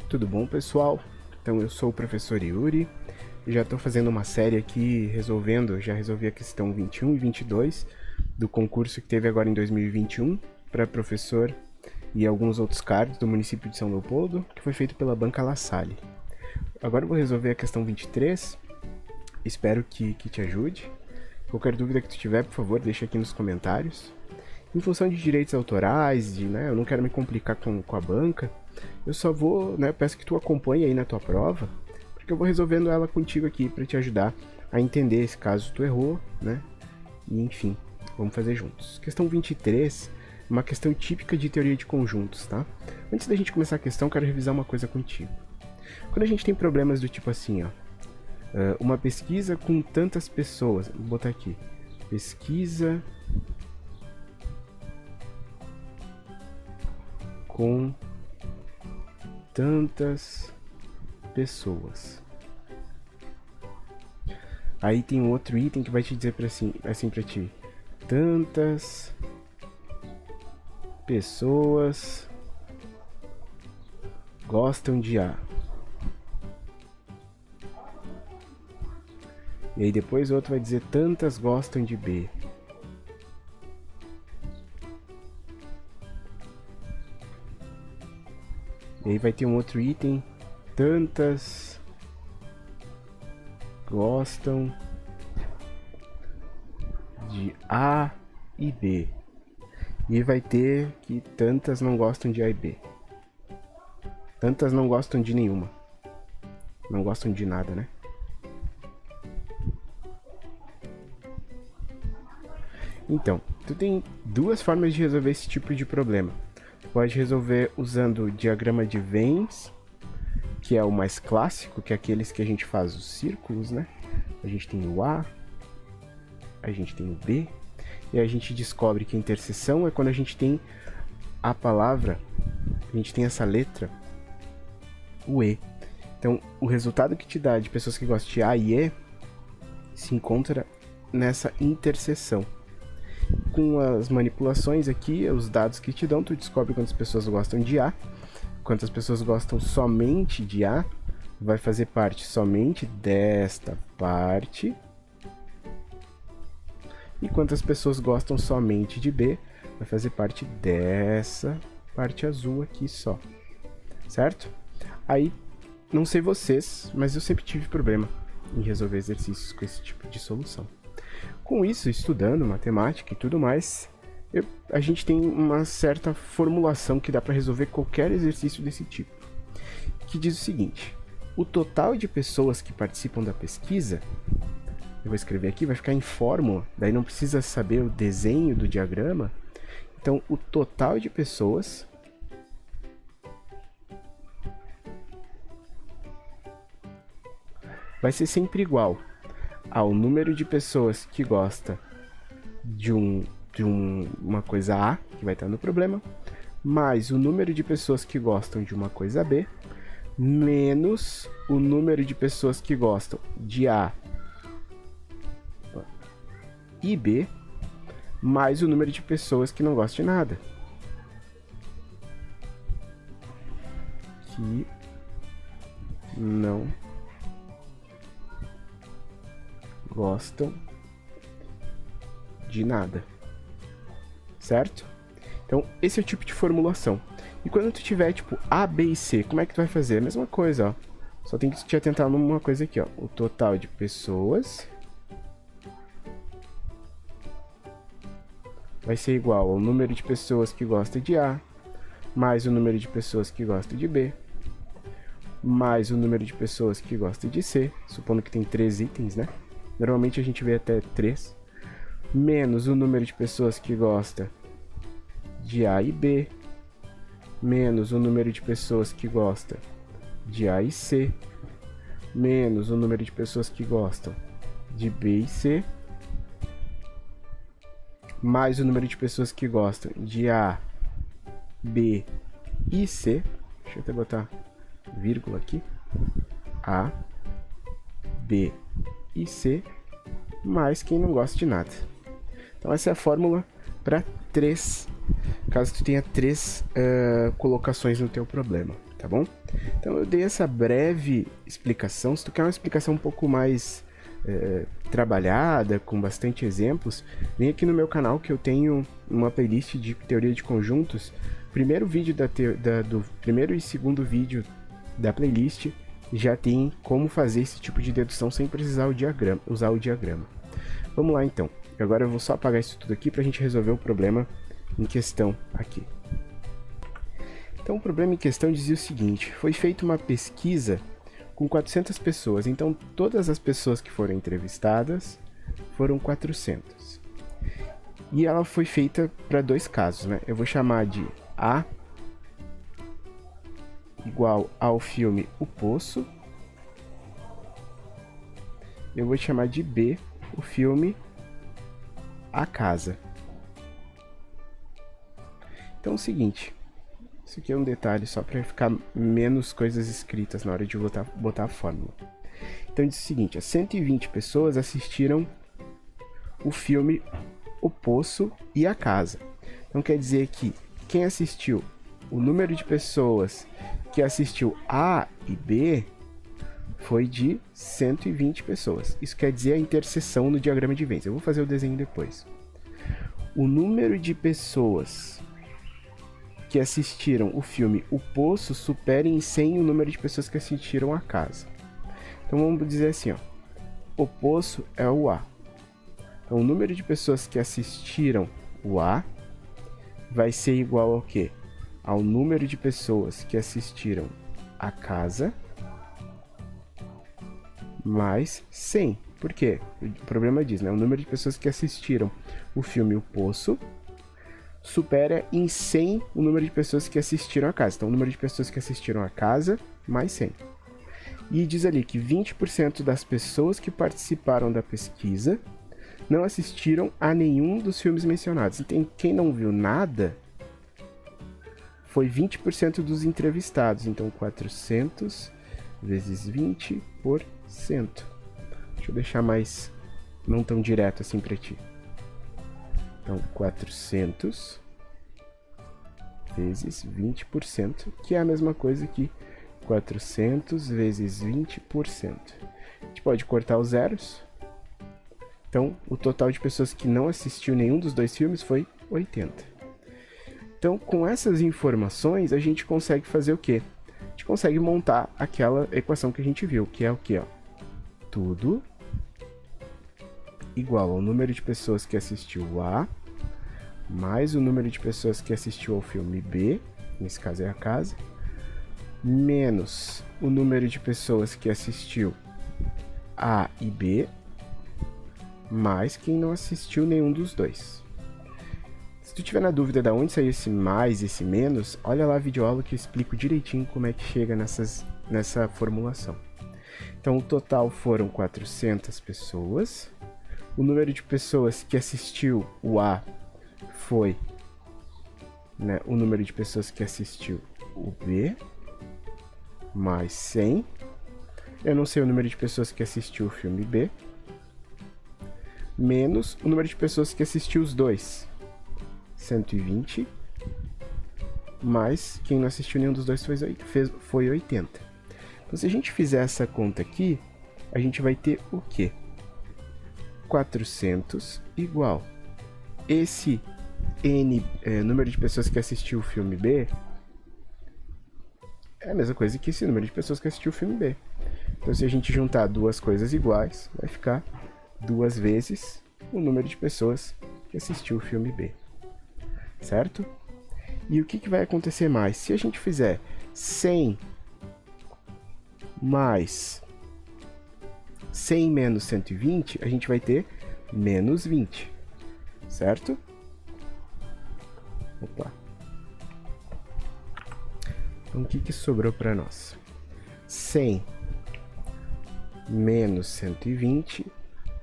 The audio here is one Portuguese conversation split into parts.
Tudo bom, pessoal? Então eu sou o professor Yuri e já estou fazendo uma série aqui já resolvi a questão 21 e 22 do concurso que teve agora em 2021 para professor e alguns outros cargos do município de São Leopoldo, que foi feito pela Banca La Salle. Agora eu vou resolver a questão 23, espero que te ajude. Qualquer dúvida que tu tiver, por favor, deixa aqui nos comentários. Em função de direitos autorais, eu não quero me complicar com a banca, eu só vou, peço que tu acompanhe aí na tua prova, porque eu vou resolvendo ela contigo aqui para te ajudar a entender esse caso tu errou, E enfim, vamos fazer juntos. Questão 23, uma questão típica de teoria de conjuntos, tá? Antes da gente começar a questão, quero revisar uma coisa contigo. Quando a gente tem problemas do tipo assim, uma pesquisa com tantas pessoas, vou botar aqui, pesquisa com tantas pessoas. Aí tem um outro item que vai te dizer assim pra ti. Tantas pessoas gostam de A. E aí depois o outro vai dizer tantas gostam de B. E aí vai ter um outro item, tantas gostam de A e B. E aí vai ter que tantas não gostam de A e B. Tantas não gostam de nenhuma. Não gostam de nada, né? Então, tu tem duas formas de resolver esse tipo de problema. Pode resolver usando o diagrama de Venn, que é o mais clássico, que é aqueles que a gente faz os círculos, A gente tem o A, a gente tem o B, e a gente descobre que a interseção é quando a gente tem a palavra, a gente tem essa letra, o E. Então, o resultado que te dá de pessoas que gostam de A e E se encontra nessa interseção. Com as manipulações aqui, os dados que te dão, tu descobre quantas pessoas gostam de A, quantas pessoas gostam somente de A, vai fazer parte somente desta parte, e quantas pessoas gostam somente de B, vai fazer parte dessa parte azul aqui só, certo? Aí, não sei vocês, mas eu sempre tive problema em resolver exercícios com esse tipo de solução. Com isso, estudando matemática e tudo mais, a gente tem uma certa formulação que dá para resolver qualquer exercício desse tipo, que diz o seguinte: o total de pessoas que participam da pesquisa, eu vou escrever aqui, vai ficar em fórmula, daí não precisa saber o desenho do diagrama. Então, o total de pessoas vai ser sempre igual ao número de pessoas que gosta de uma coisa A, que vai estar no problema, mais o número de pessoas que gostam de uma coisa B, menos o número de pessoas que gostam de A e B, mais o número de pessoas que não gostam de nada. Que não gostam de nada, certo? Então, esse é o tipo de formulação. E quando tu tiver, tipo, A, B e C, como é que tu vai fazer? A mesma coisa, ó. Só tem que te atentar numa coisa aqui, ó. O total de pessoas vai ser igual ao número de pessoas que gostam de A, mais o número de pessoas que gostam de B, mais o número de pessoas que gostam de C, supondo que tem 3 itens, Normalmente a gente vê até 3, menos o número de pessoas que gosta de A e B, menos o número de pessoas que gosta de A e C, menos o número de pessoas que gostam de B e C, mais o número de pessoas que gostam de A, B e C. Deixa eu até botar vírgula aqui. A, B e C, mais quem não gosta de nada. Então essa é a fórmula para 3, caso tu tenha 3 colocações no teu problema. tá bom? Então eu dei essa breve explicação. Se tu quer uma explicação um pouco mais trabalhada, com bastante exemplos, vem aqui no meu canal que eu tenho uma playlist de teoria de conjuntos. Primeiro vídeo do primeiro e segundo vídeo da playlist já tem como fazer esse tipo de dedução sem precisar usar o diagrama. Vamos lá então. Agora eu vou só apagar isso tudo aqui para a gente resolver o problema em questão aqui. Então o problema em questão dizia o seguinte: foi feita uma pesquisa com 400 pessoas, então todas as pessoas que foram entrevistadas foram 400. E ela foi feita para dois casos, né? Eu vou chamar de A igual ao filme O Poço. Eu vou chamar de B, o filme A Casa. Então é o seguinte, isso aqui é um detalhe só para ficar menos coisas escritas na hora de botar a fórmula. Então diz o seguinte, 120 pessoas assistiram o filme O Poço e A Casa. Então quer dizer que quem assistiu, o número de pessoas que assistiu A e B foi de 120 pessoas. Isso quer dizer a interseção no diagrama de Venn. Eu vou fazer o desenho depois. O número de pessoas que assistiram o filme O Poço supera em 100 o número de pessoas que assistiram A Casa. Então vamos dizer assim, ó. O Poço é o A. Então o número de pessoas que assistiram o A vai ser igual ao quê? Ao número de pessoas que assistiram A Casa mais 100. Por quê? O problema diz, né? O número de pessoas que assistiram o filme O Poço supera em 100 o número de pessoas que assistiram A Casa. Então, o número de pessoas que assistiram A Casa mais 100. E diz ali que 20% das pessoas que participaram da pesquisa não assistiram a nenhum dos filmes mencionados. Então, quem não viu nada foi 20% dos entrevistados. Então, 400 vezes 20%. Deixa eu deixar mais não tão direto assim para ti. Então, 400 vezes 20%, que é a mesma coisa que 400 vezes 20%. A gente pode cortar os zeros. Então, o total de pessoas que não assistiu nenhum dos dois filmes foi 80. Então, com essas informações, a gente consegue fazer o quê? A gente consegue montar aquela equação que a gente viu, que é o quê? Ó? Tudo igual ao número de pessoas que assistiu A, mais o número de pessoas que assistiu ao filme B, nesse caso é A Casa, menos o número de pessoas que assistiu A e B, mais quem não assistiu nenhum dos dois. Se tu tiver na dúvida de onde saiu esse mais e esse menos, olha lá a videoaula que eu explico direitinho como é que chega nessa formulação. Então o total foram 400 pessoas. O número de pessoas que assistiu o A foi, né, o número de pessoas que assistiu o B, mais 100. Eu não sei o número de pessoas que assistiu o filme B, menos o número de pessoas que assistiu os dois, 120, mais quem não assistiu nenhum dos dois foi 80. Então, se a gente fizer essa conta aqui, a gente vai ter o quê? 400 igual esse número de pessoas que assistiu o filme B é a mesma coisa que esse número de pessoas que assistiu o filme B. Então, se a gente juntar duas coisas iguais, vai ficar 2 vezes o número de pessoas que assistiu o filme B. Certo? E o que vai acontecer mais? Se a gente fizer 100 mais 100 menos 120, a gente vai ter menos 20. Certo? Opa. Então, o que sobrou para nós? 100 menos 120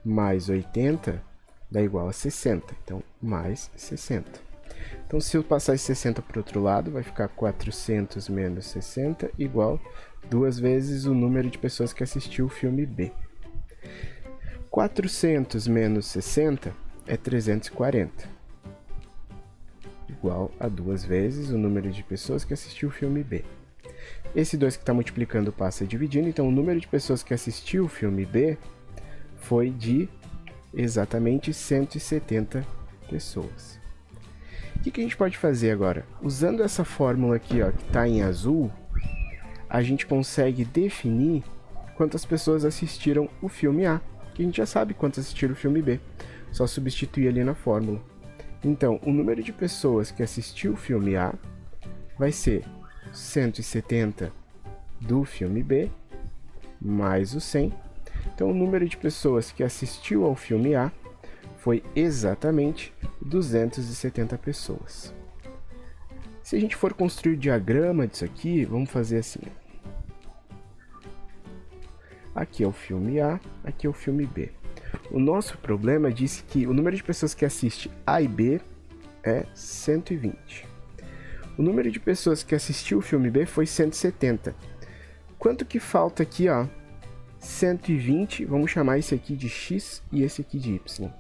mais 80 dá igual a 60. Então, mais 60. Então, se eu passar esse 60 para o outro lado, vai ficar 400 menos 60 igual 2 vezes o número de pessoas que assistiu o filme B. 400 menos 60 é 340. Igual a 2 vezes o número de pessoas que assistiu o filme B. Esse 2 que está multiplicando passa dividindo, então o número de pessoas que assistiu o filme B foi de exatamente 170 pessoas. O que a gente pode fazer agora? Usando essa fórmula aqui, ó, que está em azul, a gente consegue definir quantas pessoas assistiram o filme A, que a gente já sabe quantas assistiram o filme B, só substituir ali na fórmula. Então, o número de pessoas que assistiu o filme A vai ser 170 do filme B, mais o 100. Então, o número de pessoas que assistiu ao filme A foi exatamente 270 pessoas. Se a gente for construir o diagrama disso aqui, vamos fazer assim. Aqui é o filme A, aqui é o filme B. O nosso problema disse que o número de pessoas que assiste A e B é 120. O número de pessoas que assistiu o filme B foi 170. Quanto que falta aqui, ó? 120, vamos chamar esse aqui de X e esse aqui de Y.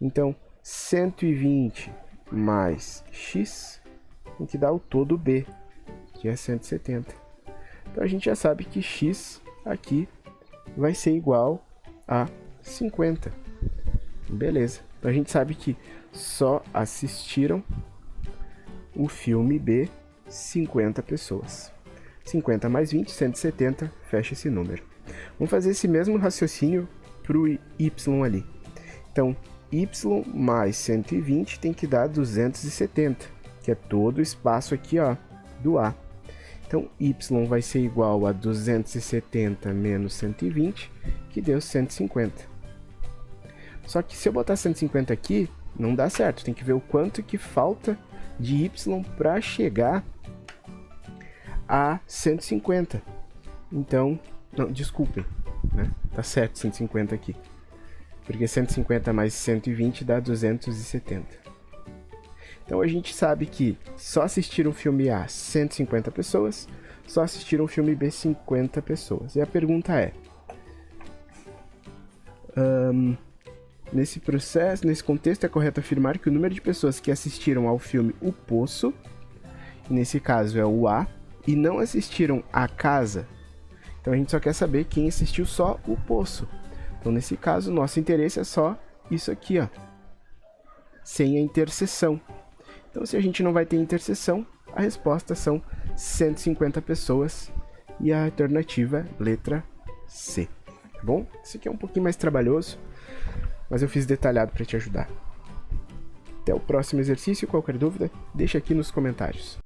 Então, 120 mais X tem que dar o todo B, que é 170. Então, a gente já sabe que X aqui vai ser igual a 50. Beleza. Então, a gente sabe que só assistiram o filme B 50 pessoas. 50 mais 20, 170, fecha esse número. Vamos fazer esse mesmo raciocínio para o Y ali. Então, Y mais 120 tem que dar 270, que é todo o espaço aqui, ó, do A. Então, Y vai ser igual a 270 menos 120, que deu 150. Só que se eu botar 150 aqui, não dá certo. Tem que ver o quanto que falta de Y para chegar a 150. Então, não, desculpem, né? Tá certo 150 aqui. Porque 150 mais 120 dá 270. Então a gente sabe que só assistiram o filme A 150 pessoas, só assistiram o filme B 50 pessoas. E a pergunta é: nesse processo, nesse contexto, é correto afirmar que o número de pessoas que assistiram ao filme O Poço, nesse caso é o A, e não assistiram A Casa? Então a gente só quer saber quem assistiu só O Poço. Então nesse caso, nosso interesse é só isso aqui, ó, sem a interseção. Então se a gente não vai ter interseção, a resposta são 150 pessoas e a alternativa é letra C. Tá bom? Isso aqui é um pouquinho mais trabalhoso, mas eu fiz detalhado para te ajudar. Até o próximo exercício. Qualquer dúvida, deixa aqui nos comentários.